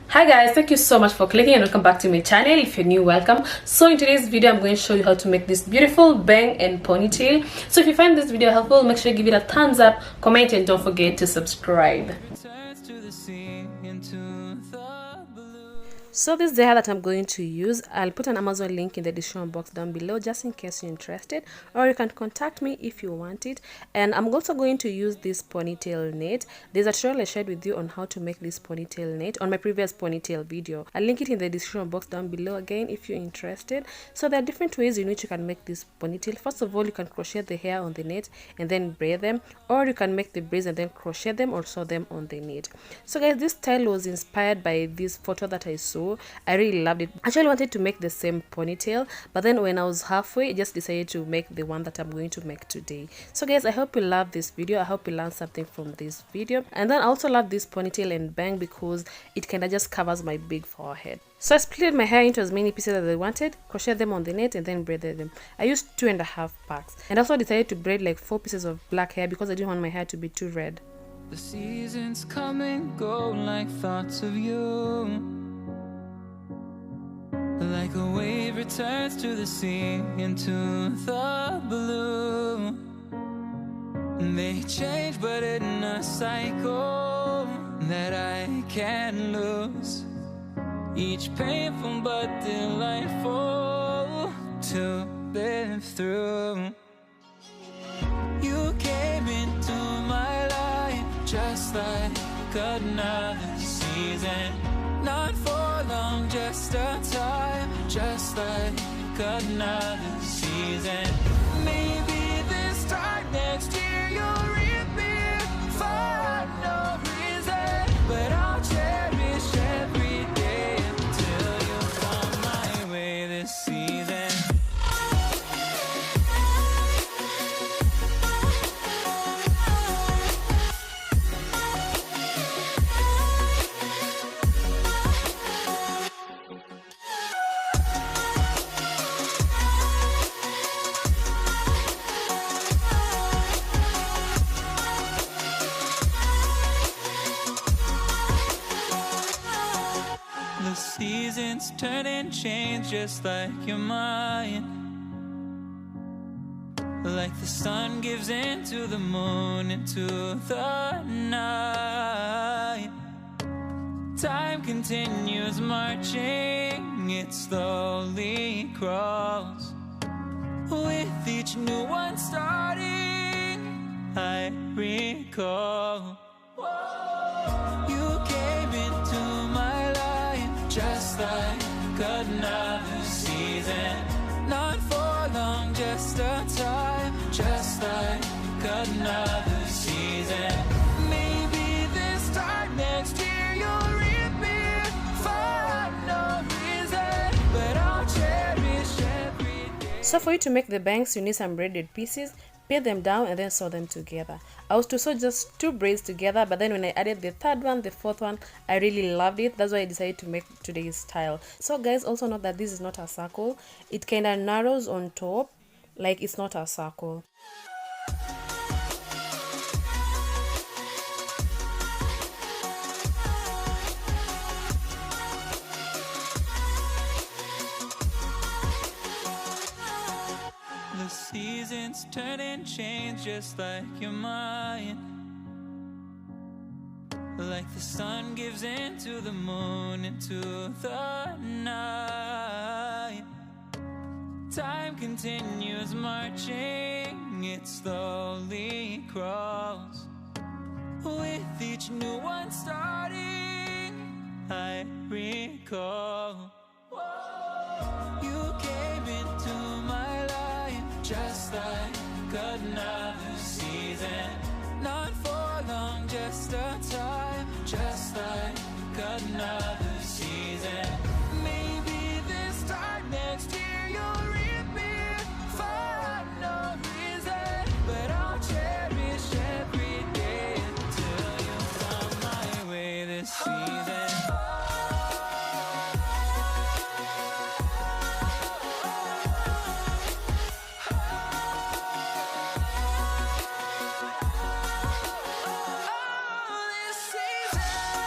Hi guys, thank you so much for clicking and welcome back to my channel. If you're new, welcome. So in today's video I'm going to show you how to make this beautiful bang and ponytail. So if you find this video helpful, make sure you give it a thumbs up, comment, and don't forget to subscribe. So this is the hair that I'm going to use. I'll put an Amazon link in the description box down below just in case you're interested, or you can contact me if you want it. And I'm also going to use this ponytail net. There's a tutorial I shared with you on how to make this ponytail net on my previous ponytail video. I'll link it in the description box down below again if you're interested. So there are different ways in which you can make this ponytail. First of all, you can crochet the hair on the net and then braid them, or you can make the braids and then crochet them or sew them on the net. So guys, this style was inspired by this photo that I saw. I really loved it. I actually wanted to make the same ponytail, but then when I was halfway, I just decided to make the one that I'm going to make today. So guys, I hope you love this video. I hope you learned something from this video. And then I also love this ponytail and bang because it kind of just covers my big forehead. So I split my hair into as many pieces as I wanted, crochet them on the net, and then braided them. I used 2.5 packs, and also decided to braid like 4 pieces of black hair because I didn't want my hair to be too red. The seasons come and go like thoughts of you. Like a wave returns to the sea, into the blue. They change but in a cycle that I can't lose. Each painful but delightful to live through. You came into my life just like another season. Not for long, just a time, just like another season. Maybe this time next year you'll reappear for no reason, but I'll cherish every day until you come my way this season. The seasons turn and change just like your mind. Like the sun gives into the moon, into the night. Time continues marching, it slowly crawls. With each new one starting, I recall. You came into my life just like another season. Not for long, just a time, just like another season. Maybe this time next year you'll reappear for no reason, but I'll cherish every day. So for you to make the bangs, you need some braided pieces. Pare them down and then sew them together. I was to sew just 2 braids together, but then when I added the third one, the fourth one, I really loved it. That's why I decided to make today's style. So guys, also note that this is not a circle. It kind of narrows on top, like it's not a circle. The seasons turn and change just like your mind. Like the sun gives into the moon, into the night. Time continues marching, it slowly crawls. With each new one starting, I recall. You came into my life just like another season. Not for long, just a time, just like another season. Maybe this time next year you'll reappear for no reason, but I'll cherish every day until you come my way this season. Oh, this season.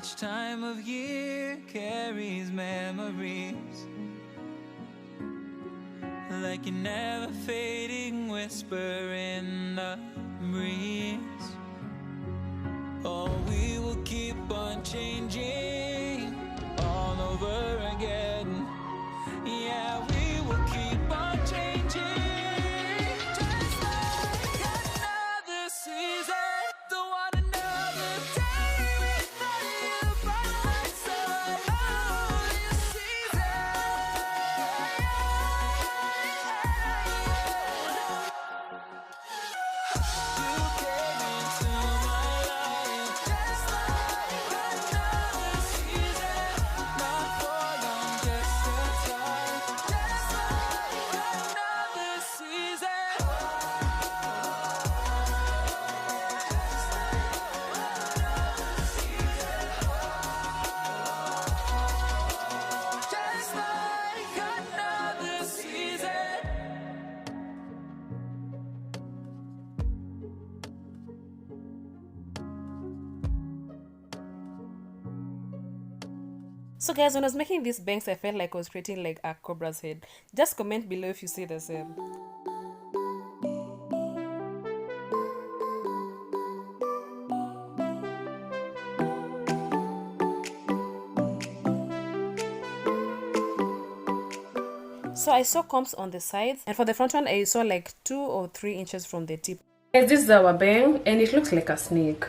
Each time of year carries memories, like a never fading whisper in the breeze. Oh, we will keep on changing all over again. Yeah, we will keep on changing, just like another season. Don't want another day without you by my side. Oh, this season. You came into my life just like another season. Not for long, just a time. Just like another season. Just like another season. So guys, when I was making these bangs, I felt like I was creating like a cobra's head. Just comment below if you see the same. So I saw combs on the sides, and for the front one I saw like 2 or 3 inches from the tip. Guys, this is our bang and it looks like a snake.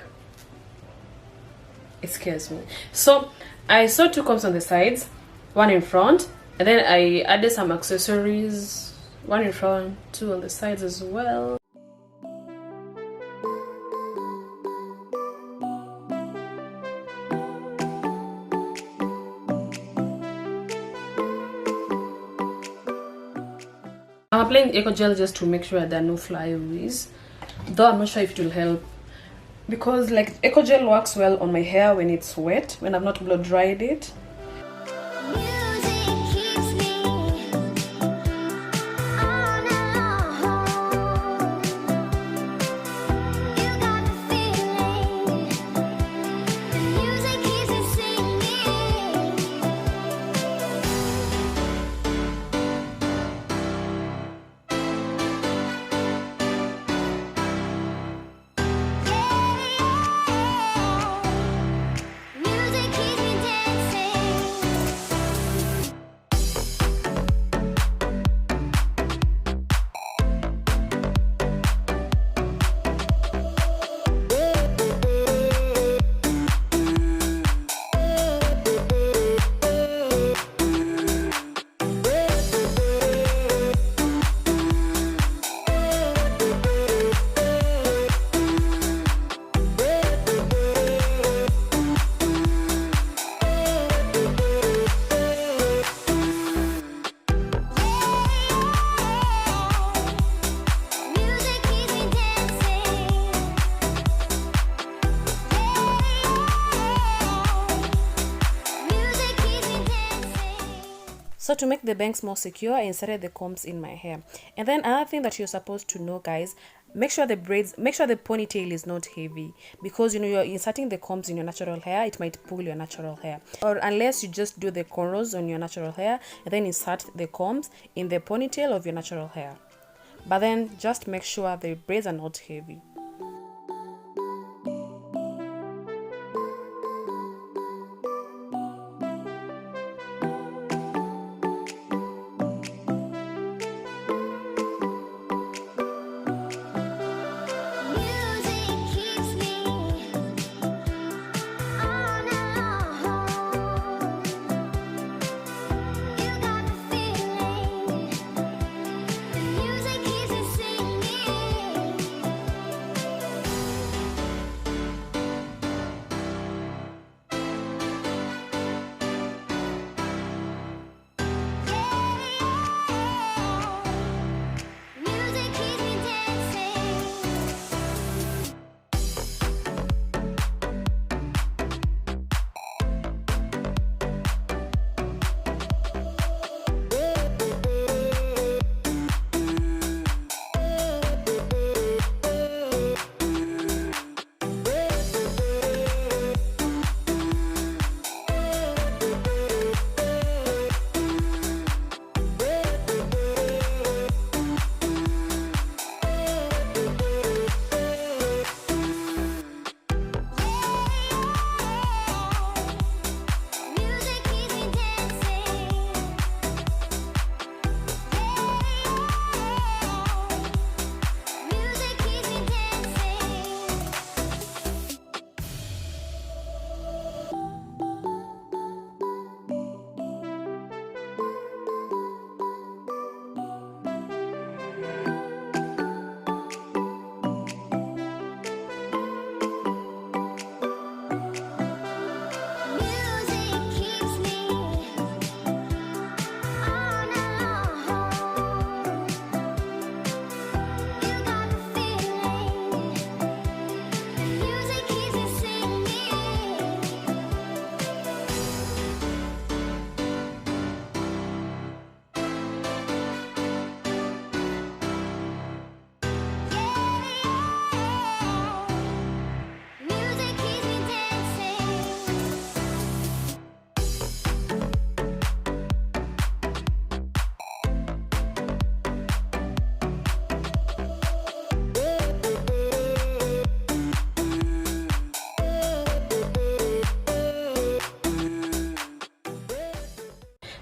It scares me. So I saw 2 combs on the sides, 1 in front, and then I added some accessories, 1 in front, 2 on the sides as well. I'm applying eco gel just to make sure there are no flyaways, though I'm not sure if it will help, because like eco gel works well on my hair when it's wet, when I've not blow dried it. So to make the bangs more secure, I inserted the combs in my hair. And then another thing that you're supposed to know, guys, make sure the ponytail is not heavy, because you know you're inserting the combs in your natural hair, it might pull your natural hair. Or unless you just do the cornrows on your natural hair and then insert the combs in the ponytail of your natural hair. But then just make sure the braids are not heavy.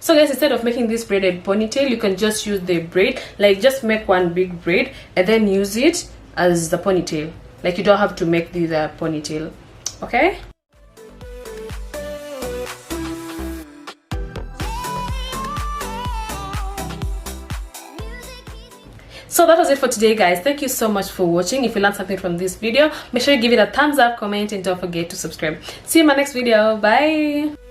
So guys, instead of making this braided ponytail, you can just use the braid, like just make one big braid and then use it as the ponytail. Like you don't have to make the ponytail. Okay. So that was it for today, guys. Thank you so much for watching. If you learned something from this video, make sure you give it a thumbs up, comment, and don't forget to subscribe. See you in my next video. Bye.